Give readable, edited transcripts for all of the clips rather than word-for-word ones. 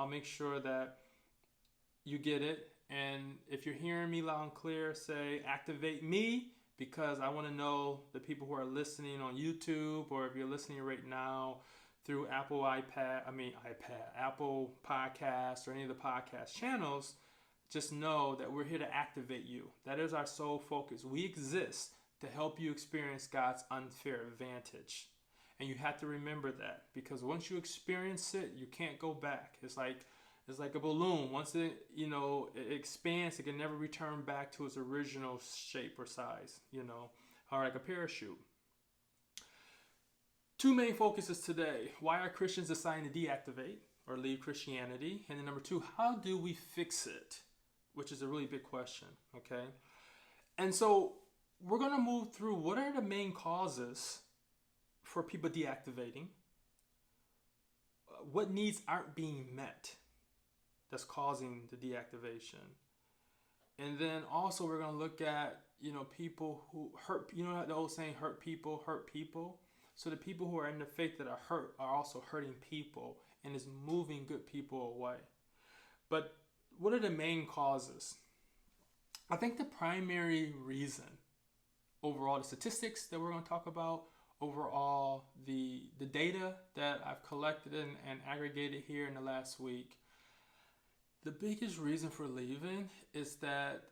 I'll make sure that you get it. And if you're hearing me loud and clear, say activate me, because I want to know the people who are listening on YouTube, or if you're listening right now through Apple Podcasts or any of the podcast channels, just know that we're here to activate you. That is our sole focus. We exist to help you experience God's unfair advantage. And you have to remember that, because once you experience it, you can't go back. It's like a balloon. Once it expands, it can never return back to its original shape or size, or like a parachute. Two main focuses today. Why are Christians deciding to deactivate or leave Christianity? And then number two, how do we fix it? Which is a really big question, okay? And so we're going to move through what are the main causes for people deactivating, what needs aren't being met that's causing the deactivation. And then also we're going to look at, people who hurt, the old saying, hurt people. So the people who are in the faith that are hurt are also hurting people and is moving good people away. But what are the main causes? I think the primary reason, overall, the statistics that we're going to talk about, overall, the data that I've collected and aggregated here in the last week, the biggest reason for leaving is that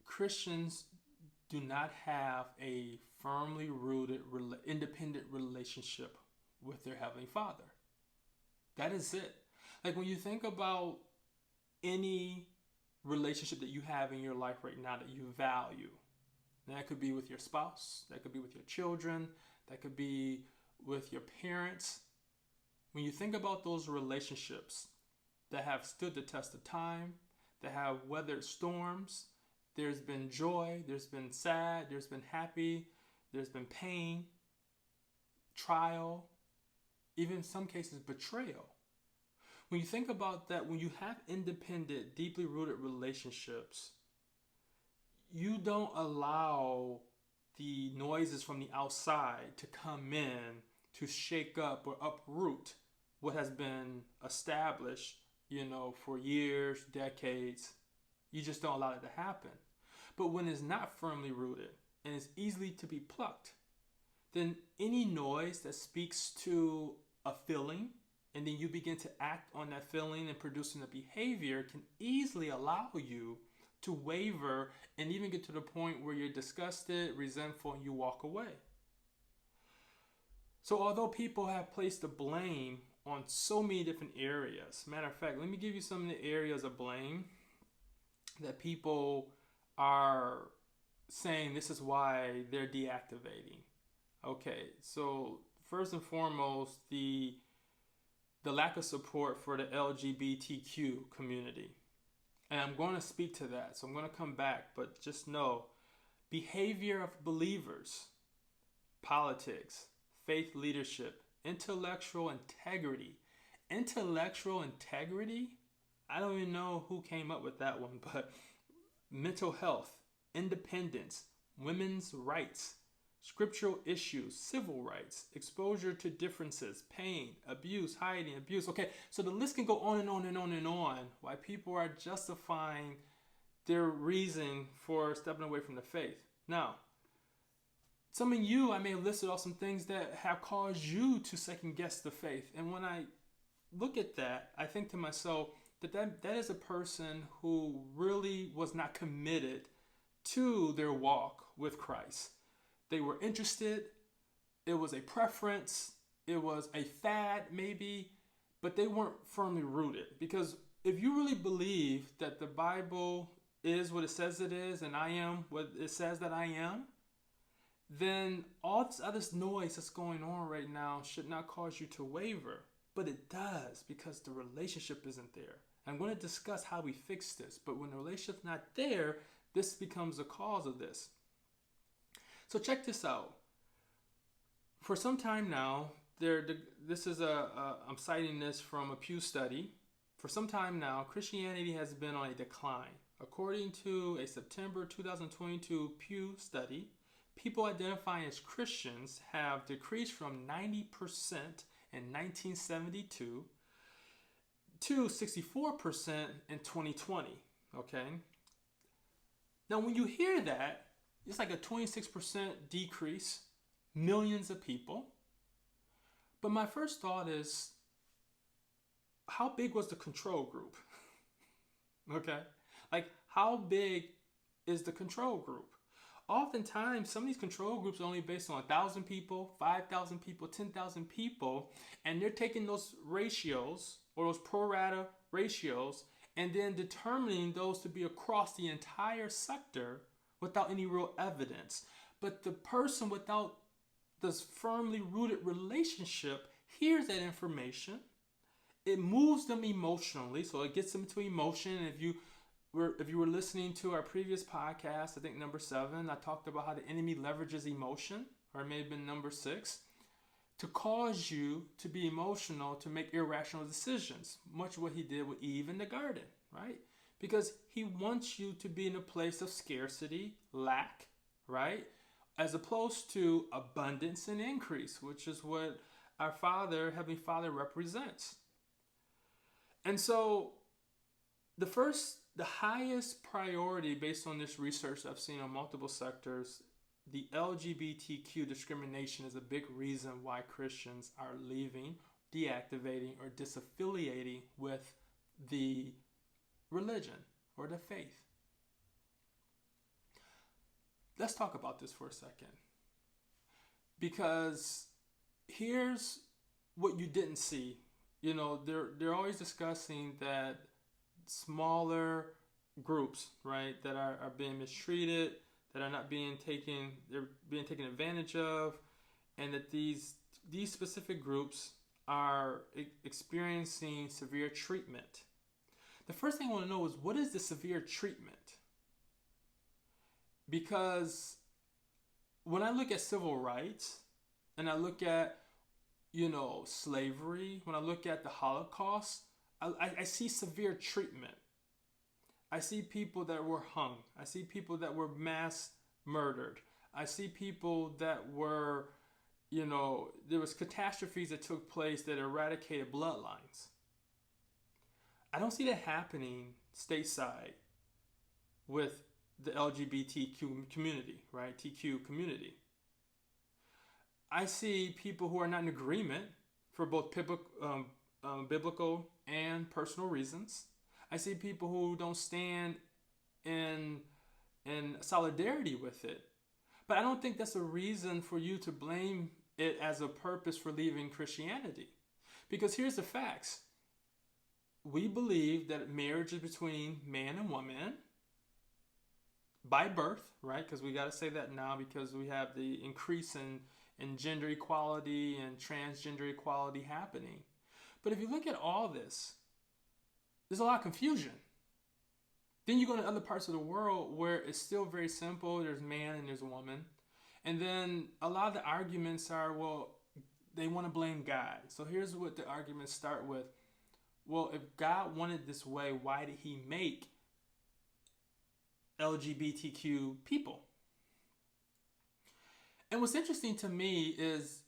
Christians do not have a firmly rooted, independent relationship with their Heavenly Father. That is it. Like when you think about any relationship that you have in your life right now that you value, that could be with your spouse, that could be with your children, that could be with your parents. When you think about those relationships that have stood the test of time, that have weathered storms, there's been joy, there's been sad, there's been happy, there's been pain, trial, even in some cases betrayal. When you think about that, when you have independent, deeply rooted relationships, you don't allow the noises from the outside to come in to shake up or uproot what has been established, for years, decades. You just don't allow it to happen. But when it's not firmly rooted and it's easily to be plucked, then any noise that speaks to a feeling, and then you begin to act on that feeling and producing a behavior, can easily allow you to waver and even get to the point where you're disgusted, resentful, and you walk away. So although people have placed the blame on so many different areas, matter of fact, let me give you some of the areas of blame that people are saying this is why they're deactivating. Okay, so first and foremost, the lack of support for the LGBTQ community. And I'm going to speak to that, so I'm going to come back, but just know, behavior of believers, politics, faith leadership, intellectual integrity. Intellectual integrity? I don't even know who came up with that one, but mental health, independence, women's rights, scriptural issues, civil rights, exposure to differences, pain, abuse, hiding, abuse. Okay, so the list can go on and on and on and on, why people are justifying their reason for stepping away from the faith. Now, some of you, I may have listed off some things that have caused you to second guess the faith. And when I look at that, I think to myself that is a person who really was not committed to their walk with Christ. They were interested, it was a preference, it was a fad maybe, but they weren't firmly rooted. Because if you really believe that the Bible is what it says it is and I am what it says that I am, then all this other noise that's going on right now should not cause you to waver. But it does, because the relationship isn't there. I'm going to discuss how we fix this, but when the relationship's not there, this becomes the cause of this. So check this out. For some time now, I'm citing this from a Pew study. For some time now, Christianity has been on a decline. According to a September 2022 Pew study, people identifying as Christians have decreased from 90% in 1972 to 64% in 2020. Okay. Now, when you hear that, it's like a 26% decrease, millions of people. But my first thought is, how big was the control group? Okay. Like, how big is the control group? Oftentimes, some of these control groups are only based on 1,000 people, 5,000 people, 10,000 people, and they're taking those ratios or those pro rata ratios and then determining those to be across the entire sector without any real evidence. But the person without this firmly rooted relationship hears that information. It moves them emotionally, so it gets them into emotion. And if you were listening to our previous podcast, I think number 7, I talked about how the enemy leverages emotion, or it may have been number 6, to cause you to be emotional, to make irrational decisions, much what he did with Eve in the garden, right? Because he wants you to be in a place of scarcity, lack, right? As opposed to abundance and increase, which is what our Father, Heavenly Father, represents. And so the highest priority based on this research I've seen on multiple sectors, the LGBTQ discrimination is a big reason why Christians are leaving, deactivating, or disaffiliating with the religion or the faith. Let's talk about this for a second. Because here's what you didn't see. You know, they're always discussing that smaller groups, right, that are being mistreated, that are not being taken, they're being taken advantage of, and that these specific groups are experiencing severe treatment. The first thing I want to know is, what is the severe treatment? Because when I look at civil rights and I look at, slavery, when I look at the Holocaust, I see severe treatment. I see people that were hung. I see people that were mass murdered. I see people that were, there was catastrophes that took place that eradicated bloodlines. I don't see that happening stateside with the LGBTQ community, right? TQ community. I see people who are not in agreement for both biblical and personal reasons. I see people who don't stand in solidarity with it. But I don't think that's a reason for you to blame it as a purpose for leaving Christianity. Because here's the facts. We believe that marriage is between man and woman by birth, right? Because we got to say that now, because we have the increase in gender equality and transgender equality happening. But if you look at all this, there's a lot of confusion. Then you go to other parts of the world where it's still very simple. There's man and there's woman. And then a lot of the arguments are, well, they want to blame God. So here's what the arguments start with. Well, if God wanted this way, why did he make LGBTQ people? And what's interesting to me is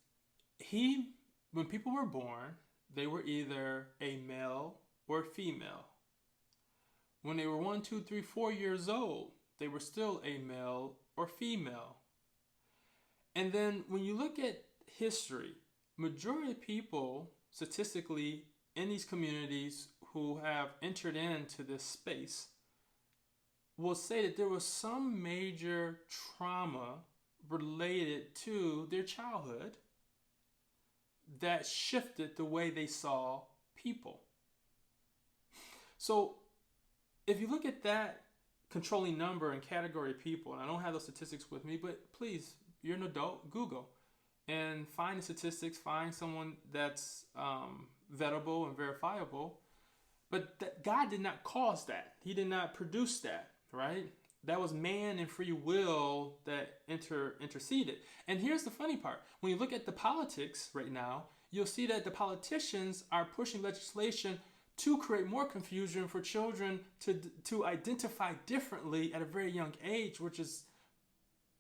when people were born, they were either a male or a female. When they were 1, 2, 3, 4 years old, they were still a male or female. And then when you look at history, majority of people statistically in these communities who have entered into this space will say that there was some major trauma related to their childhood that shifted the way they saw people. So if you look at that controlling number and category of people, and I don't have those statistics with me, but please, you're an adult, Google and find the statistics, find someone that's vetable and verifiable. But God did not cause that. He did not produce that, right? That was man and free will that interceded. And here's the funny part. When you look at the politics right now, you'll see that the politicians are pushing legislation to create more confusion for children to identify differently at a very young age, which is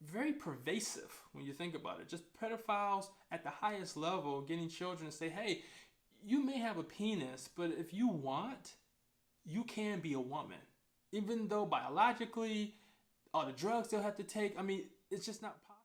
very pervasive when you think about it. Just pedophiles at the highest level getting children to say, hey, you may have a penis, but if you want, you can be a woman. Even though biologically, all the drugs they'll have to take, I mean, it's just not possible.